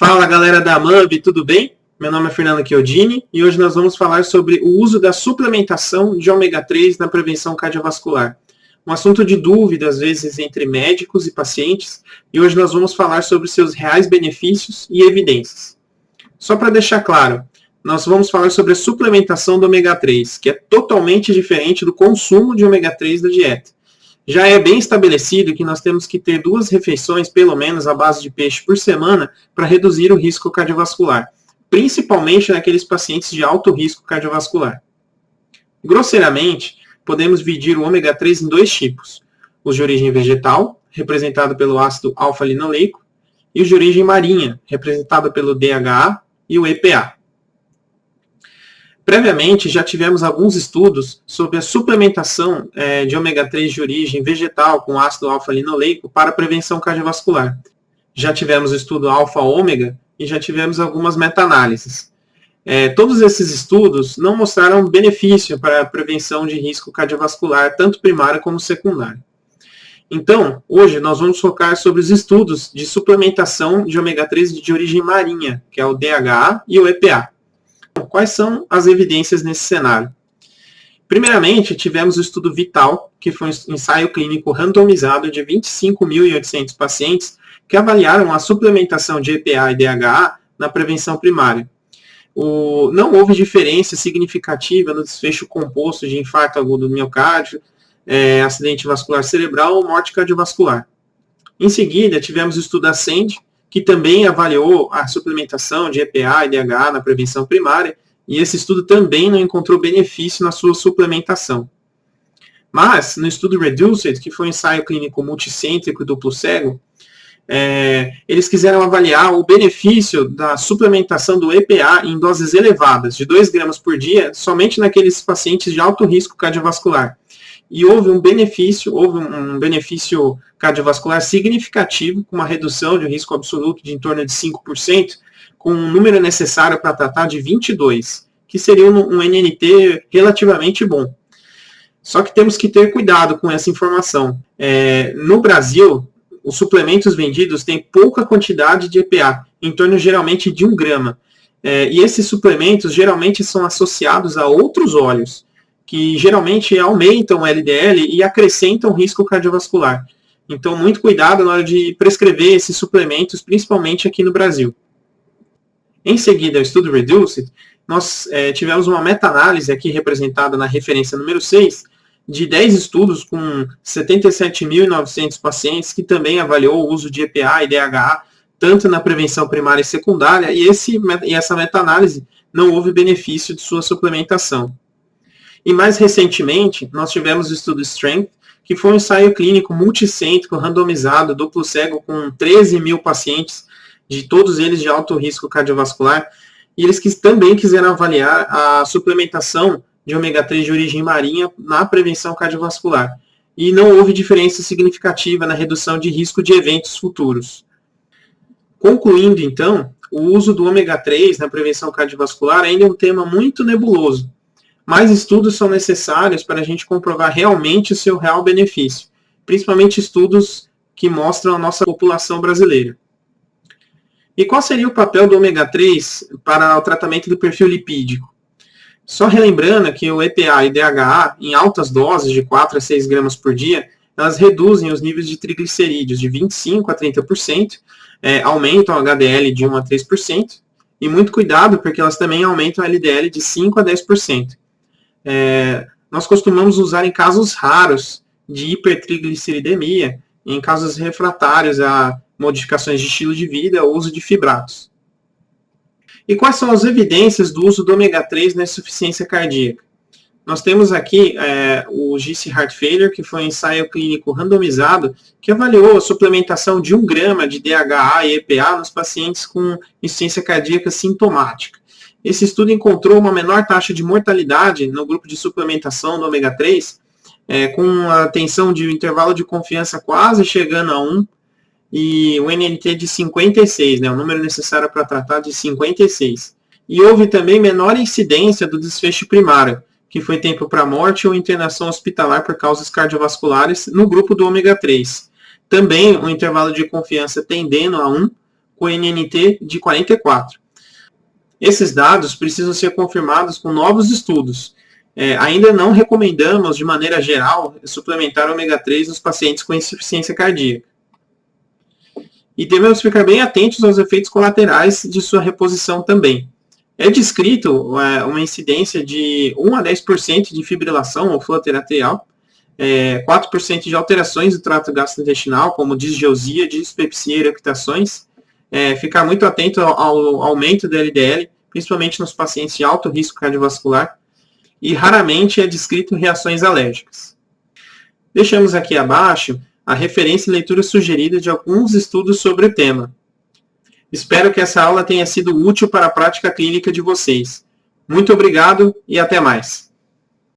Fala galera da AMANB, tudo bem? Meu nome é Fernando Chiodini e hoje nós vamos falar sobre o uso da suplementação de ômega 3 na prevenção cardiovascular. Um assunto de dúvida às vezes entre médicos e pacientes, e hoje nós vamos falar sobre seus reais benefícios e evidências. Só para deixar claro, nós vamos falar sobre a suplementação do ômega 3, que é totalmente diferente do consumo de ômega 3 da dieta. Já é bem estabelecido que nós temos que ter 2 refeições, pelo menos, à base de peixe por semana para reduzir o risco cardiovascular, principalmente naqueles pacientes de alto risco cardiovascular. Grosseiramente, podemos dividir o ômega 3 em 2 tipos: os de origem vegetal, representado pelo ácido alfa-linoleico, e os de origem marinha, representado pelo DHA e o EPA. Previamente, já tivemos alguns estudos sobre a suplementação de ômega 3 de origem vegetal com ácido alfa-linoleico para a prevenção cardiovascular. Já tivemos o estudo alfa-ômega e já tivemos algumas meta-análises. Todos esses estudos não mostraram benefício para a prevenção de risco cardiovascular, tanto primário como secundário. Então, hoje nós vamos focar sobre os estudos de suplementação de ômega 3 de origem marinha, que é o DHA e o EPA. Quais são as evidências nesse cenário? Primeiramente, tivemos o estudo VITAL, que foi um ensaio clínico randomizado de 25.800 pacientes que avaliaram a suplementação de EPA e DHA na prevenção primária. Não houve diferença significativa no desfecho composto de infarto agudo do miocárdio, acidente vascular cerebral ou morte cardiovascular. Em seguida, tivemos o estudo ASCEND, que também avaliou a suplementação de EPA e DHA na prevenção primária, e esse estudo também não encontrou benefício na sua suplementação. Mas, no estudo REDUCED, que foi um ensaio clínico multicêntrico duplo cego, eles quiseram avaliar o benefício da suplementação do EPA em doses elevadas, de 2 gramas por dia, somente naqueles pacientes de alto risco cardiovascular. E houve um benefício cardiovascular significativo, com uma redução de risco absoluto de em torno de 5%, com um número necessário para tratar de 22, que seria um NNT relativamente bom. Só que temos que ter cuidado com essa informação. No Brasil, os suplementos vendidos têm pouca quantidade de EPA, em torno geralmente de 1 grama. E esses suplementos geralmente são associados a outros óleos, que geralmente aumentam o LDL e acrescentam risco cardiovascular. Então, muito cuidado na hora de prescrever esses suplementos, principalmente aqui no Brasil. Em seguida, ao estudo REDUCED, nós tivemos uma meta-análise aqui representada na referência número 6, de 10 estudos com 77.900 pacientes, que também avaliou o uso de EPA e DHA, tanto na prevenção primária e secundária, e essa meta-análise não houve benefício de sua suplementação. E mais recentemente, nós tivemos o estudo STRENGTH, que foi um ensaio clínico multicêntrico, randomizado, duplo cego, com 13 mil pacientes, de todos eles de alto risco cardiovascular, e eles também quiseram avaliar a suplementação de ômega 3 de origem marinha na prevenção cardiovascular. E não houve diferença significativa na redução de risco de eventos futuros. Concluindo, então, o uso do ômega 3 na prevenção cardiovascular ainda é um tema muito nebuloso. Mais estudos são necessários para a gente comprovar realmente o seu real benefício, principalmente estudos que mostram a nossa população brasileira. E qual seria o papel do ômega 3 para o tratamento do perfil lipídico? Só relembrando que o EPA e DHA, em altas doses de 4 a 6 gramas por dia, elas reduzem os níveis de triglicerídeos de 25% a 30%, aumentam o HDL de 1 a 3%, e muito cuidado porque elas também aumentam o LDL de 5 a 10%. Nós costumamos usar em casos raros de hipertrigliceridemia, em casos refratários a modificações de estilo de vida ou uso de fibratos. E quais são as evidências do uso do ômega 3 na insuficiência cardíaca? Nós temos aqui o GC Heart Failure, que foi um ensaio clínico randomizado que avaliou a suplementação de 1 grama de DHA e EPA nos pacientes com insuficiência cardíaca sintomática. Esse estudo encontrou uma menor taxa de mortalidade no grupo de suplementação do ômega 3, com a tensão de intervalo de confiança quase chegando a 1, e o NNT de 56, o número necessário para tratar de 56. E houve também menor incidência do desfecho primário, que foi tempo para morte ou internação hospitalar por causas cardiovasculares no grupo do ômega 3. Também um intervalo de confiança tendendo a 1, com NNT de 44. Esses dados precisam ser confirmados com novos estudos. Ainda não recomendamos, de maneira geral, suplementar ômega 3 nos pacientes com insuficiência cardíaca. E devemos ficar bem atentos aos efeitos colaterais de sua reposição também. É descrito uma incidência de 1 a 10% de fibrilação ou flutter atrial, 4% de alterações do trato gastrointestinal, como disgeusia, dispepsia e eructações. Ficar muito atento ao aumento do LDL, principalmente nos pacientes de alto risco cardiovascular, e raramente é descrito reações alérgicas. Deixamos aqui abaixo a referência e leitura sugerida de alguns estudos sobre o tema. Espero que essa aula tenha sido útil para a prática clínica de vocês. Muito obrigado e até mais.